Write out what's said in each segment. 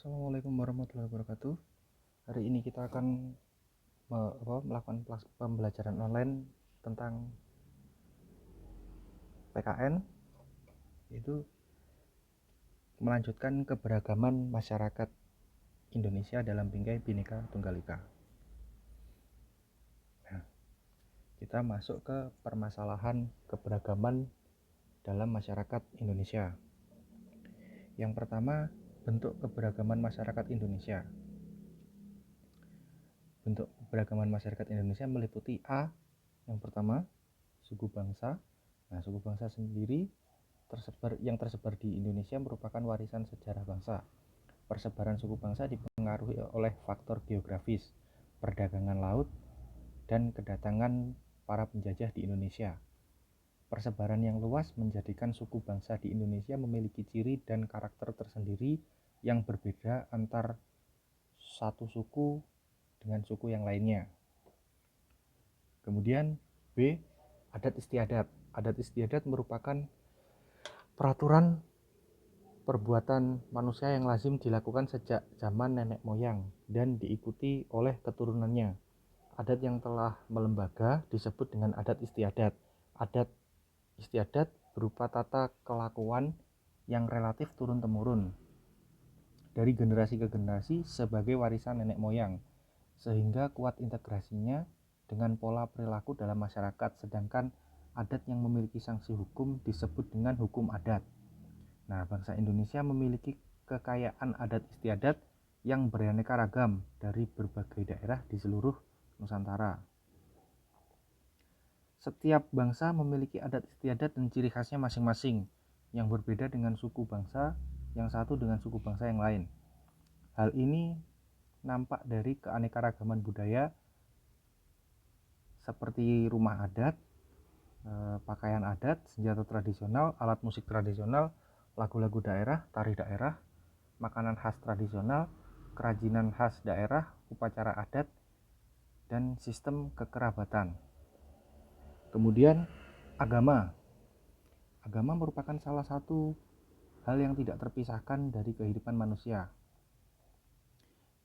Assalamualaikum warahmatullahi wabarakatuh. Hari ini kita akan melakukan pembelajaran online tentang PKN, yaitu melanjutkan keberagaman masyarakat Indonesia dalam bingkai Bhinneka Tunggal Ika. Nah, kita masuk ke permasalahan keberagaman dalam masyarakat Indonesia. Yang pertama, bentuk keberagaman masyarakat Indonesia. Bentuk keberagaman masyarakat Indonesia meliputi A, yang pertama, suku bangsa. Nah, suku bangsa sendiri tersebar di Indonesia merupakan warisan sejarah bangsa. Persebaran suku bangsa dipengaruhi oleh faktor geografis, perdagangan laut, dan kedatangan para penjajah di Indonesia. Persebaran yang luas menjadikan suku bangsa di Indonesia memiliki ciri dan karakter tersendiri yang berbeda antar satu suku dengan suku yang lainnya. Kemudian B, adat istiadat. Adat istiadat merupakan peraturan perbuatan manusia yang lazim dilakukan sejak zaman nenek moyang dan diikuti oleh keturunannya. Adat yang telah melembaga disebut dengan adat istiadat. Adat istiadat berupa tata kelakuan yang relatif turun-temurun dari generasi ke generasi sebagai warisan nenek moyang, sehingga kuat integrasinya dengan pola perilaku dalam masyarakat. Sedangkan adat yang memiliki sanksi hukum disebut dengan hukum adat. Nah, bangsa Indonesia memiliki kekayaan adat istiadat yang beraneka ragam dari berbagai daerah di seluruh Nusantara. Setiap bangsa memiliki adat istiadat dan ciri khasnya masing-masing yang berbeda dengan suku bangsa yang satu dengan suku bangsa yang lain. Hal ini nampak dari keanekaragaman budaya seperti rumah adat, pakaian adat, senjata tradisional, alat musik tradisional, lagu-lagu daerah, tari daerah, makanan khas tradisional, kerajinan khas daerah, upacara adat, dan sistem kekerabatan. Kemudian agama. Agama merupakan salah satu hal yang tidak terpisahkan dari kehidupan manusia.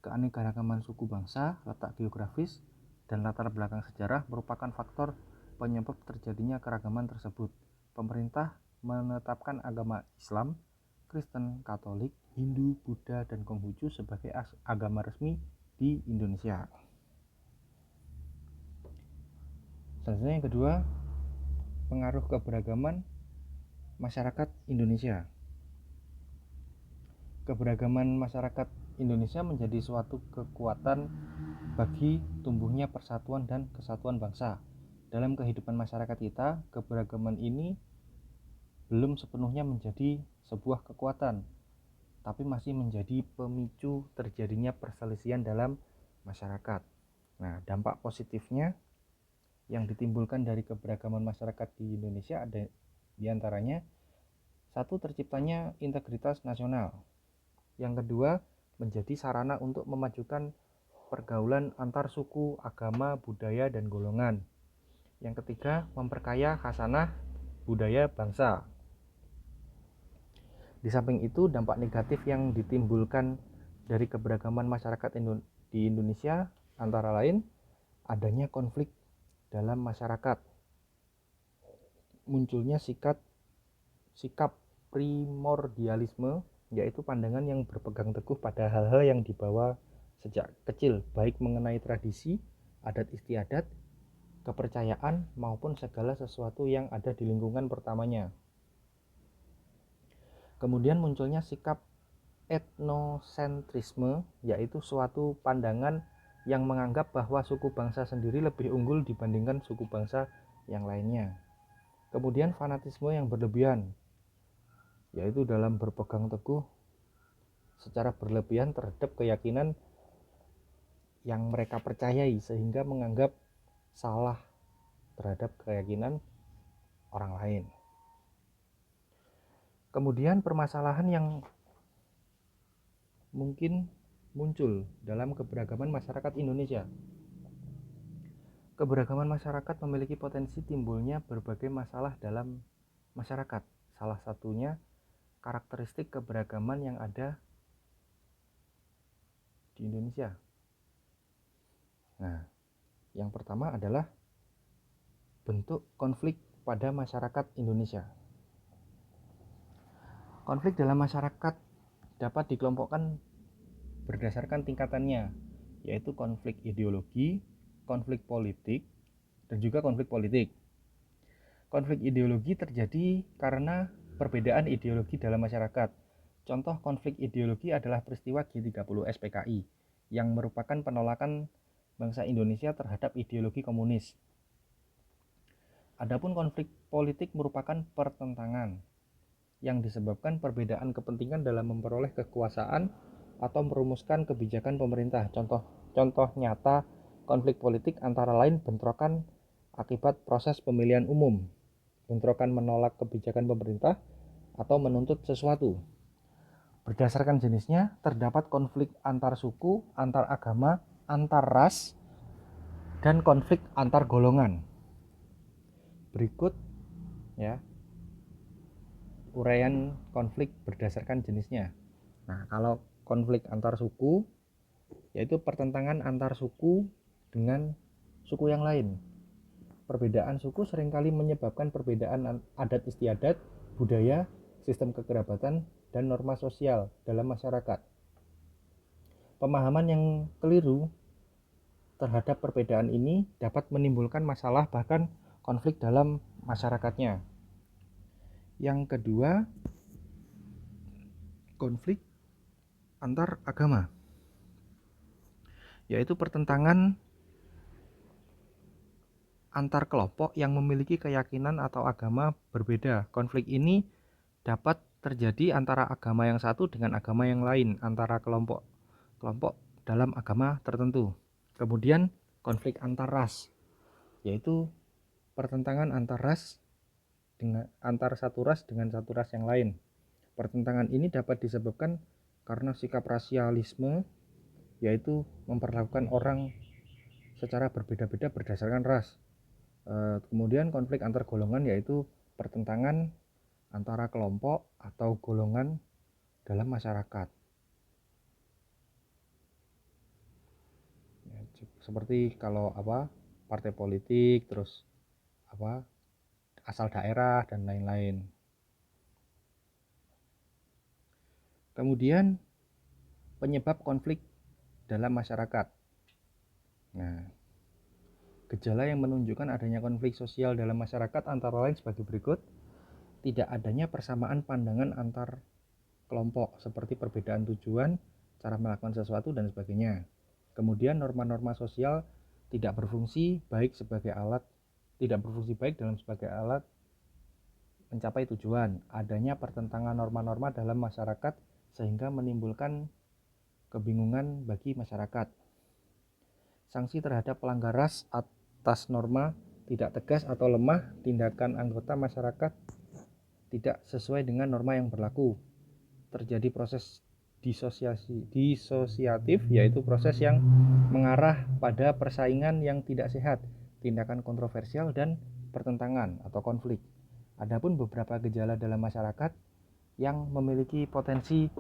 Keanekaragaman suku bangsa, letak geografis, dan latar belakang sejarah merupakan faktor penyebab terjadinya keragaman tersebut. Pemerintah menetapkan agama Islam, Kristen, Katolik, Hindu, Buddha, dan Konghucu sebagai agama resmi di Indonesia. Selanjutnya yang kedua, pengaruh keberagaman masyarakat Indonesia. Keberagaman masyarakat Indonesia menjadi suatu kekuatan bagi tumbuhnya persatuan dan kesatuan bangsa. Dalam kehidupan masyarakat kita, keberagaman ini belum sepenuhnya menjadi sebuah kekuatan, tapi masih menjadi pemicu terjadinya perselisihan dalam masyarakat. Nah, dampak positifnya yang ditimbulkan dari keberagaman masyarakat di Indonesia ada diantaranya: satu, terciptanya integritas nasional. Yang kedua, menjadi sarana untuk memajukan pergaulan antar suku, agama, budaya, dan golongan. Yang ketiga, memperkaya khasanah budaya bangsa. Di samping itu, dampak negatif yang ditimbulkan dari keberagaman masyarakat di Indonesia antara lain adanya konflik dalam masyarakat, munculnya sikap primordialisme, yaitu pandangan yang berpegang teguh pada hal-hal yang dibawa sejak kecil, baik mengenai tradisi, adat istiadat, kepercayaan, maupun segala sesuatu yang ada di lingkungan pertamanya. Kemudian munculnya sikap etnosentrisme, yaitu suatu pandangan yang menganggap bahwa suku bangsa sendiri lebih unggul dibandingkan suku bangsa yang lainnya. Kemudian fanatisme yang berlebihan, yaitu dalam berpegang teguh secara berlebihan terhadap keyakinan yang mereka percayai sehingga menganggap salah terhadap keyakinan orang lain. Kemudian permasalahan yang mungkin muncul dalam keberagaman masyarakat Indonesia. Keberagaman masyarakat memiliki potensi timbulnya berbagai masalah dalam masyarakat. Salah satunya karakteristik keberagaman yang ada di Indonesia? Nah, yang pertama adalah bentuk konflik pada masyarakat Indonesia. Konflik dalam masyarakat dapat dikelompokkan berdasarkan tingkatannya, yaitu konflik ideologi, konflik politik, dan juga konflik politik. Konflik ideologi terjadi karena perbedaan ideologi dalam masyarakat. Contoh konflik ideologi adalah peristiwa G30 SPKI yang merupakan penolakan bangsa Indonesia terhadap ideologi komunis. Adapun konflik politik merupakan pertentangan yang disebabkan perbedaan kepentingan dalam memperoleh kekuasaan atau merumuskan kebijakan pemerintah. Contoh nyata konflik politik antara lain bentrokan akibat proses pemilihan umum, bentrokan menolak kebijakan pemerintah, atau menuntut sesuatu. Berdasarkan jenisnya, terdapat konflik antar suku, antar agama, antar ras, dan konflik antar golongan. Berikut ya uraian konflik berdasarkan jenisnya. Nah, kalau konflik antar suku yaitu pertentangan antar suku dengan suku yang lain. Perbedaan suku seringkali menyebabkan perbedaan adat istiadat, budaya, sistem kekerabatan, dan norma sosial dalam masyarakat. Pemahaman yang keliru terhadap perbedaan ini dapat menimbulkan masalah bahkan konflik dalam masyarakatnya. Yang kedua, konflik antar agama, yaitu pertentangan antar kelompok yang memiliki keyakinan atau agama berbeda. Konflik ini dapat terjadi antara agama yang satu dengan agama yang lain, antara kelompok dalam agama tertentu. Kemudian konflik antar ras, yaitu pertentangan antar ras dengan antar satu ras dengan satu ras yang lain. Pertentangan ini dapat disebabkan karena sikap rasialisme, yaitu memperlakukan orang secara berbeda-beda berdasarkan ras. Kemudian konflik antar golongan, yaitu pertentangan antara kelompok atau golongan dalam masyarakat. Seperti kalau partai politik, terus asal daerah dan lain-lain. Kemudian penyebab konflik dalam masyarakat. Nah, gejala yang menunjukkan adanya konflik sosial dalam masyarakat antara lain sebagai berikut. Tidak adanya persamaan pandangan antar kelompok seperti perbedaan tujuan, cara melakukan sesuatu, dan sebagainya. Kemudian norma-norma sosial tidak berfungsi baik dalam sebagai alat mencapai tujuan. Adanya pertentangan norma-norma dalam masyarakat sehingga menimbulkan kebingungan bagi masyarakat. Sanksi terhadap pelanggar ras atas norma tidak tegas atau lemah, tindakan anggota masyarakat tidak sesuai dengan norma yang berlaku. Terjadi proses disosiatif, yaitu proses yang mengarah pada persaingan yang tidak sehat, tindakan kontroversial, dan pertentangan atau konflik. Adapun beberapa gejala dalam masyarakat yang memiliki potensi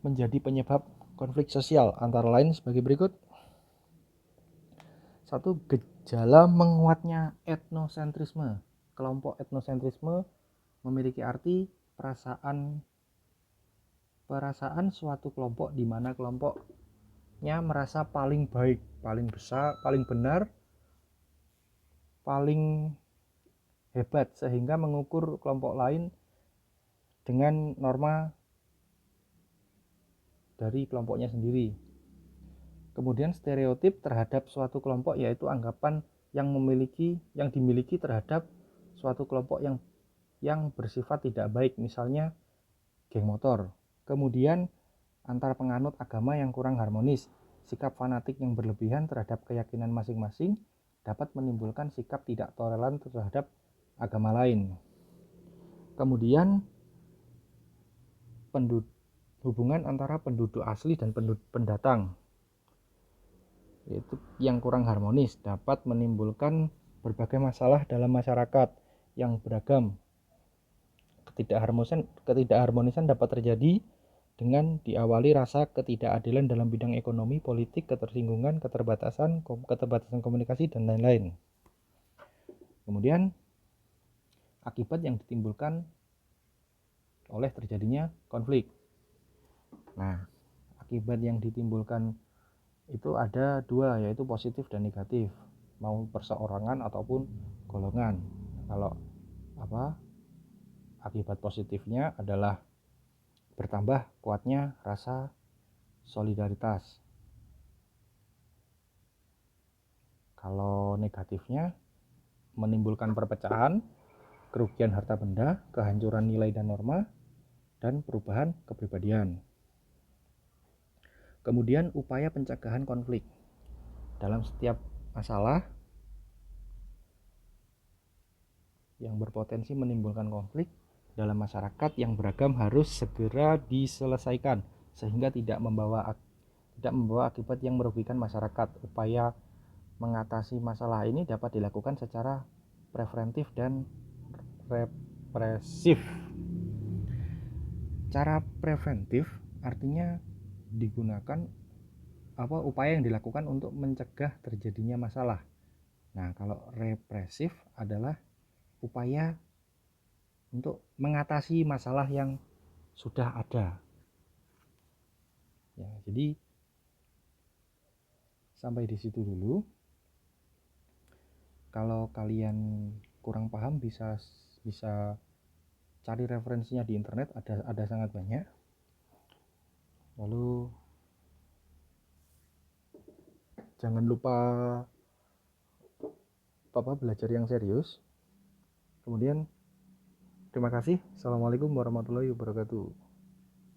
menjadi penyebab konflik sosial antara lain sebagai berikut. 1. Gejala menguatnya etnosentrisme. Kelompok etnosentrisme memiliki arti perasaan suatu kelompok di mana kelompoknya merasa paling baik, paling besar, paling benar, paling hebat, sehingga mengukur kelompok lain dengan norma dari kelompoknya sendiri. Kemudian stereotip terhadap suatu kelompok, yaitu anggapan yang dimiliki terhadap suatu kelompok yang bersifat tidak baik, misalnya geng motor. Kemudian antar penganut agama yang kurang harmonis. Sikap fanatik yang berlebihan terhadap keyakinan masing-masing dapat menimbulkan sikap tidak toleran terhadap agama lain. Kemudian hubungan antara penduduk asli dan pendatang, yaitu yang kurang harmonis, dapat menimbulkan berbagai masalah dalam masyarakat yang beragam. Ketidakharmonisan dapat terjadi dengan diawali rasa ketidakadilan dalam bidang ekonomi, politik, ketersinggungan, keterbatasan komunikasi, dan lain-lain. Kemudian akibat yang ditimbulkan oleh terjadinya konflik. Nah, akibat yang ditimbulkan itu ada dua, yaitu positif dan negatif, mau perseorangan ataupun golongan. Kalau akibat positifnya adalah bertambah kuatnya rasa solidaritas. Kalau negatifnya menimbulkan perpecahan, kerugian harta benda, kehancuran nilai dan norma, dan perubahan kepribadian. Kemudian upaya pencegahan konflik. Dalam setiap masalah yang berpotensi menimbulkan konflik dalam masyarakat yang beragam harus segera diselesaikan sehingga tidak membawa akibat yang merugikan masyarakat. Upaya mengatasi masalah ini dapat dilakukan secara preventif dan represif. Cara preventif artinya digunakan upaya yang dilakukan untuk mencegah terjadinya masalah. Nah, kalau represif adalah upaya untuk mengatasi masalah yang sudah ada. Ya, jadi sampai di situ dulu. Kalau kalian kurang paham bisa cari referensinya di internet, ada sangat banyak. Lalu jangan lupa belajar yang serius. Kemudian terima kasih. Assalamualaikum warahmatullahi wabarakatuh.